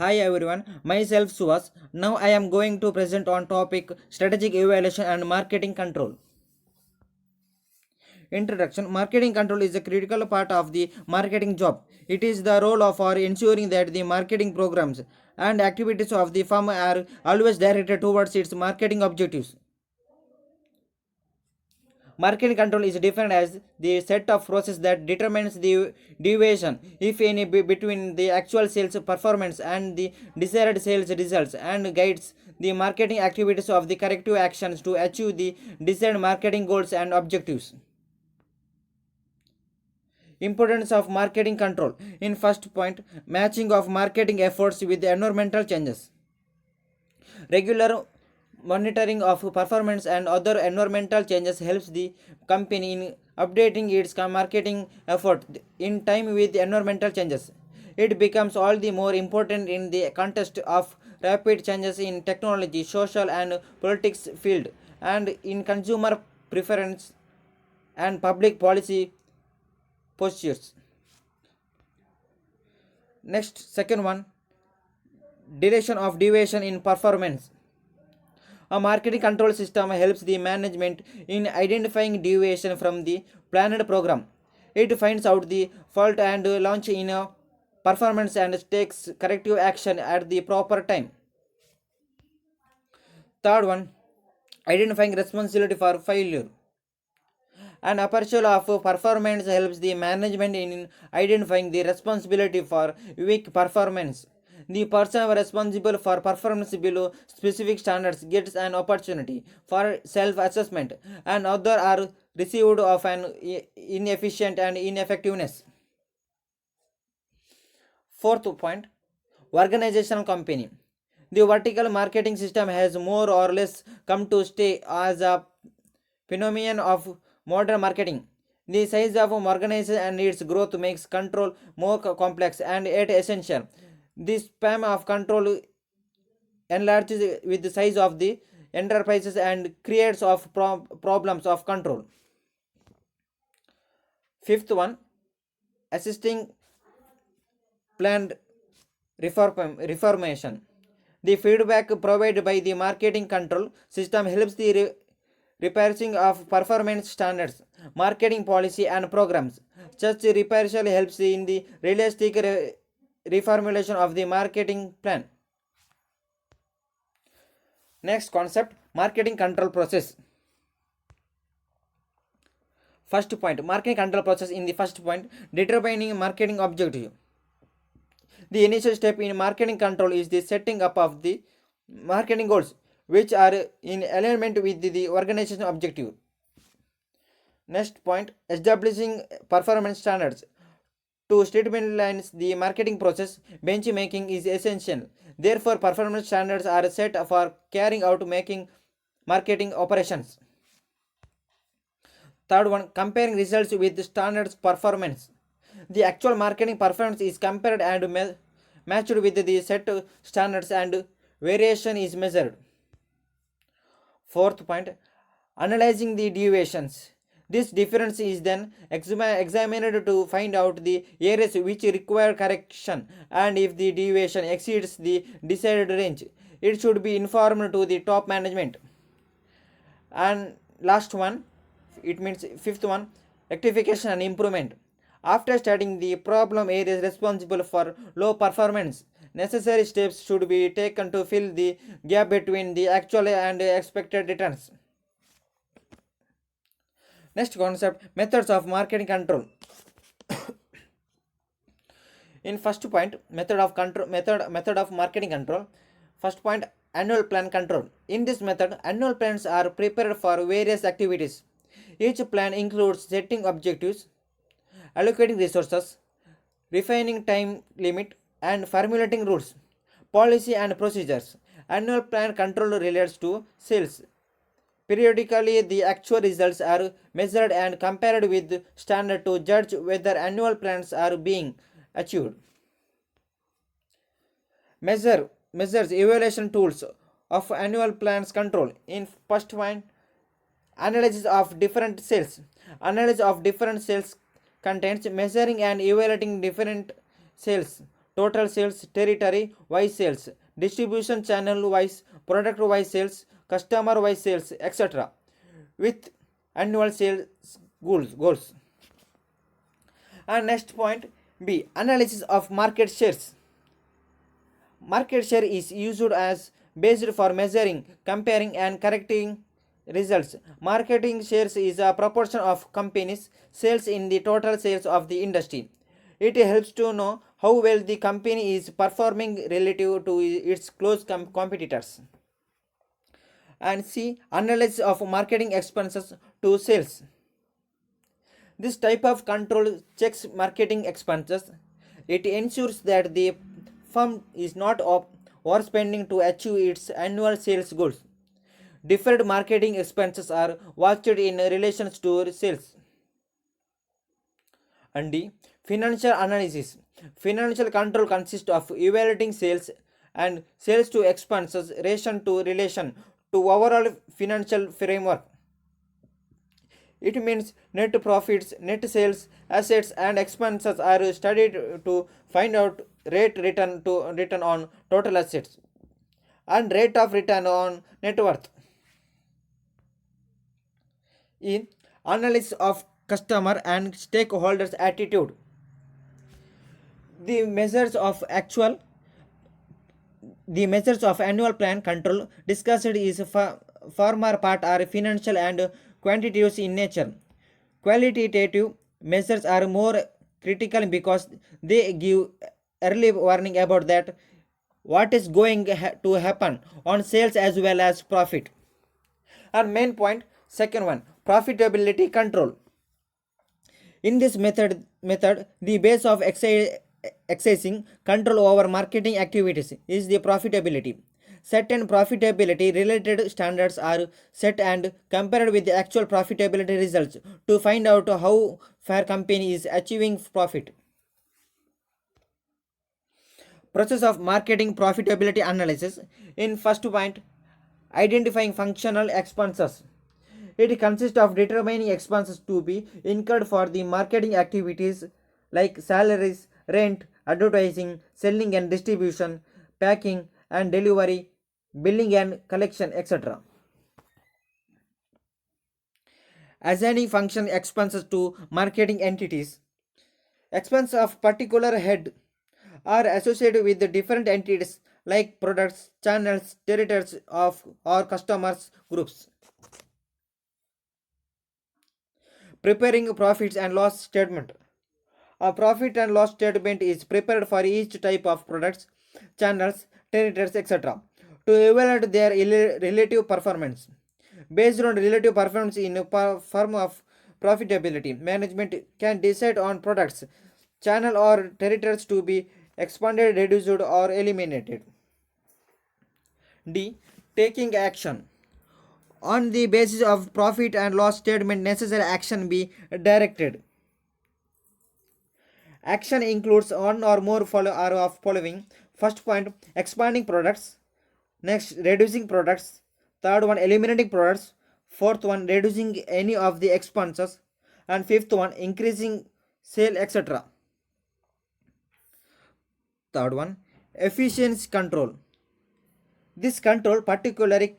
Hi everyone, myself Suhas. Now I am going to present on topic strategic evaluation and marketing control. Introduction. Marketing control is a critical part of the marketing job. It is the role of or ensuring that the marketing programs and activities of the firm are always directed towards its marketing objectives. Marketing control is defined as the set of process that determines the deviation, if any, between the actual sales performance and the desired sales results and guides the marketing activities of the corrective actions to achieve the desired marketing goals and objectives. Importance of marketing control. In first point, matching of marketing efforts with the environmental changes. Regular monitoring of performance and other environmental changes helps the company in updating its marketing effort in time with environmental changes. It becomes all the more important in the context of rapid changes in technology, social and politics field, and in consumer preference and public policy postures. Next, second one, duration of deviation in performance. A marketing control system helps the management in identifying deviation from the planned program. It finds out the fault and launch in a performance and takes corrective action at the proper time. Third one, identifying responsibility for failure. An appraisal of performance helps the management in identifying the responsibility for weak performance. The person responsible for performance below specific standards gets an opportunity for self-assessment, and others are received of an inefficient and ineffectiveness. Fourth point, organizational company. The vertical marketing system has more or less come to stay as a phenomenon of modern marketing. The size of an organization and its growth makes control more complex and yet essential. The span of control enlarges with the size of the enterprises and creates of problems of control. Fifth one, assisting planned reformation. The feedback provided by the marketing control system helps the repairing of performance standards, marketing policy and programs. Such repair helps in the realistic reformulation of the marketing plan. Next concept, marketing control process. First point, marketing control process. In the first point, determining marketing objective. The initial step in marketing control is the setting up of the marketing goals, which are in alignment with the organization objective. Next point, establishing performance standards. To streamline the marketing process, benchmarking is essential. Therefore, performance standards are set for carrying out making marketing operations. Third one, comparing results with standards performance. The actual marketing performance is compared and matched with the set standards and variation is measured. Fourth point, analyzing the deviations. This difference is then examined to find out the areas which require correction, and if the deviation exceeds the desired range, it should be informed to the top management. And last one, it means fifth one, rectification and improvement. After studying the problem areas responsible for low performance, necessary steps should be taken to fill the gap between the actual and expected returns. Next concept, methods of marketing control. In first point, method of marketing control. First point, annual plan control. In this method, annual plans are prepared for various activities. Each plan includes setting objectives, allocating resources, refining time limit, and formulating rules, policy and procedures. Annual plan control relates to sales. Periodically, the actual results are measured and compared with standard to judge whether annual plans are being achieved. Measures evaluation tools of annual plans control. In first point, analysis of different sales. Analysis of different sales contains measuring and evaluating different sales total sales, territory wise sales, distribution channel wise, product wise sales, customer wise sales, etc. with annual sales goals. And next point B, analysis of market shares. Market share is used as based for measuring, comparing and correcting results. Marketing shares is a proportion of companies' sales in the total sales of the industry. It helps to know how well the company is performing relative to its close competitors. And C, analysis of marketing expenses to sales. This type of control checks marketing expenses. It ensures that the firm is not overspending to achieve its annual sales goals. Deferred marketing expenses are watched in relation to sales. And D, financial analysis. Financial control consists of evaluating sales and sales to expenses relation to overall financial framework. It means net profits, net sales, assets, and expenses are studied to find out rate return on total assets and rate of return on net worth. In analysis of customer and stakeholders attitude, the measures of actual the measures of annual plan control discussed is former part are financial and quantitative in nature. Qualitative measures are more critical because they give early warning about that what is going to happen on sales as well as profit. And main point second one, profitability control. In this method the base of exercising control over marketing activities is the profitability. Certain profitability related standards are set and compared with the actual profitability results to find out how far company is achieving profit. Process of marketing profitability analysis. In first point, identifying functional expenses. It consists of determining expenses to be incurred for the marketing activities like salaries, rent, advertising, selling and distribution, packing and delivery, billing and collection, etc. Assigning function expenses to marketing entities. Expenses of particular head are associated with the different entities like products, channels, territories of or customers groups. Preparing profits and loss statement. A profit and loss statement is prepared for each type of products, channels, territories, etc. to evaluate their relative performance. Based on relative performance in a form of profitability, management can decide on products, channel or territories to be expanded, reduced or eliminated. D. Taking action. On the basis of profit and loss statement, necessary action be directed. Action includes one or more of following. First point, expanding products. Next, reducing products. Third one, eliminating products. Fourth one, reducing any of the expenses. And fifth one, increasing sale, etc. Third one, efficiency control. This control particularly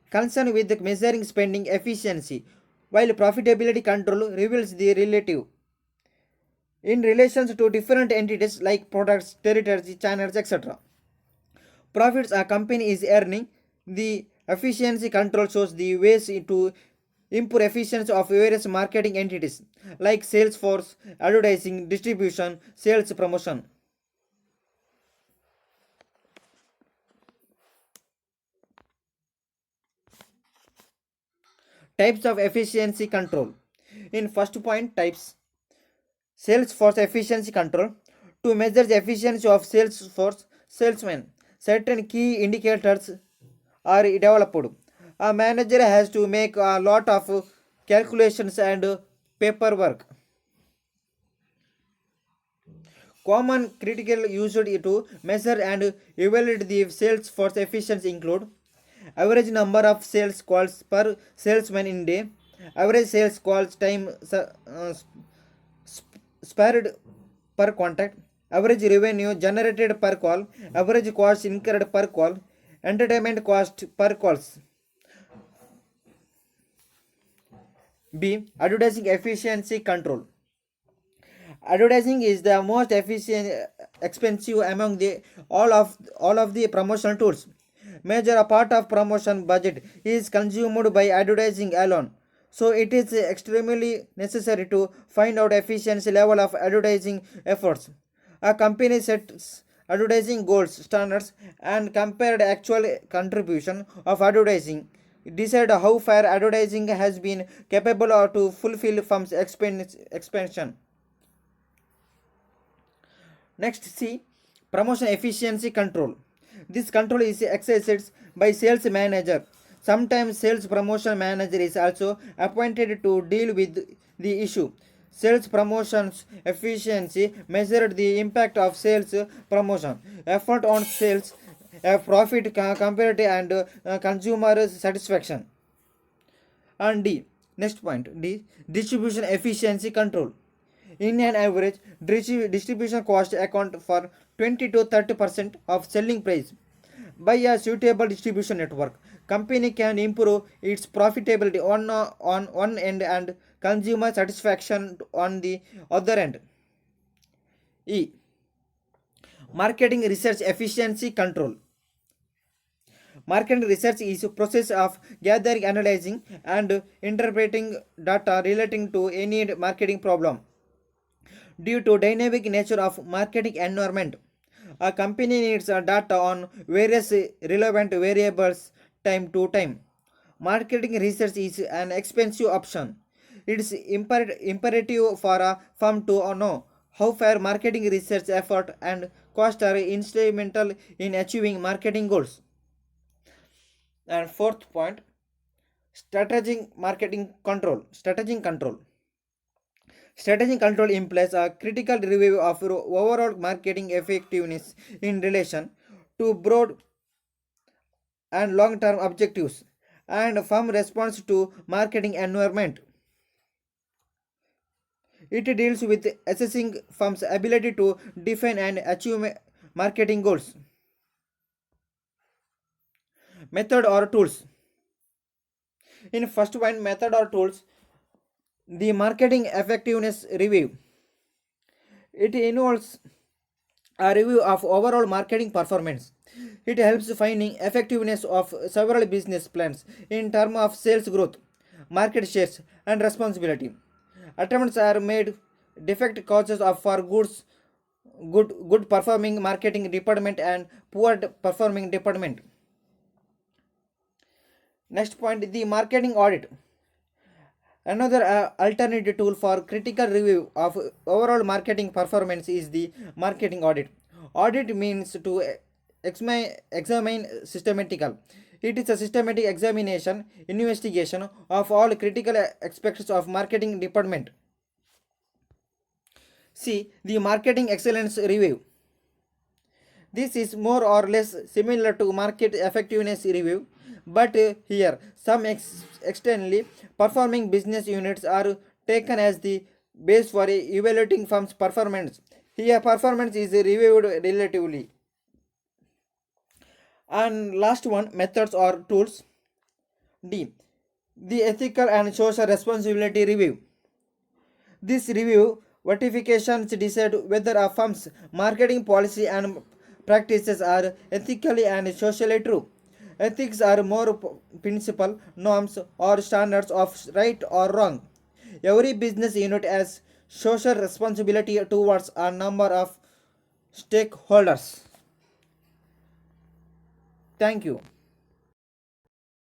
concerned with the measuring spending efficiency, while profitability control reveals the relative in relations to different entities like products, territories, channels, etc. Profits a company is earning. The efficiency control shows the ways to improve efficiency of various marketing entities like sales force, advertising, distribution, sales promotion. Types of efficiency control. In first point, types. Sales force efficiency control. To measure the efficiency of sales force salesmen, certain key indicators are developed. A manager has to make a lot of calculations and paperwork. Common critical used to measure and evaluate the sales force efficiency include average number of sales calls per salesman in day, average sales calls time spared per contact, average revenue generated per call, average cost incurred per call, entertainment cost per calls. B. Advertising efficiency control. Advertising is the most efficient, expensive among the all of the promotional tools. Major a part of promotion budget is consumed by advertising alone. So it is extremely necessary to find out efficiency level of advertising efforts. A company sets advertising goals, standards, and compared actual contribution of advertising. Decide how far advertising has been capable of to fulfill firm's expansion. Next, see promotion efficiency control. This control is exercised by sales manager. Sometimes sales promotion manager is also appointed to deal with the issue. Sales promotions efficiency measured the impact of sales promotion, effort on sales, profit compared and consumer satisfaction. And D, next point D, distribution efficiency control. In an average, distribution cost account for 20 to 30% of selling price. By a suitable distribution network, company can improve its profitability on one end and consumer satisfaction on the other end. E. Marketing research efficiency control. Market research is a process of gathering, analyzing, and interpreting data relating to any marketing problem. Due to dynamic nature of marketing environment, a company needs data on various relevant variables time to time. Marketing research is an expensive option. It is imperative for a firm to know how far marketing research effort and cost are instrumental in achieving marketing goals. And fourth point, strategic marketing control. Strategic control. Strategic control implies a critical review of overall marketing effectiveness in relation to broad and long-term objectives and firm response to marketing environment. It deals with assessing firm's ability to define and achieve marketing goals. Method or tools. In first point, method or tools, the marketing effectiveness review. It involves a review of overall marketing performance. It helps finding effectiveness of several business plans in terms of sales growth, market shares, and responsibility. Attempts are made defect causes of for good performing marketing department and poor performing department. Next point, the marketing audit. Another alternative tool for critical review of overall marketing performance is the marketing audit. Audit means to examine systematical. It is a systematic examination, investigation of all critical aspects of marketing department. See the marketing excellence review. This is more or less similar to market effectiveness review, but here some externally performing business units are taken as the base for evaluating firm's performance. Here performance is reviewed relatively. And last one, methods or tools. D. The ethical and social responsibility review. This review verifications decide whether a firm's marketing policy and practices are ethically and socially true. Ethics are more principle, norms, or standards of right or wrong. Every business unit has social responsibility towards a number of stakeholders. Thank you.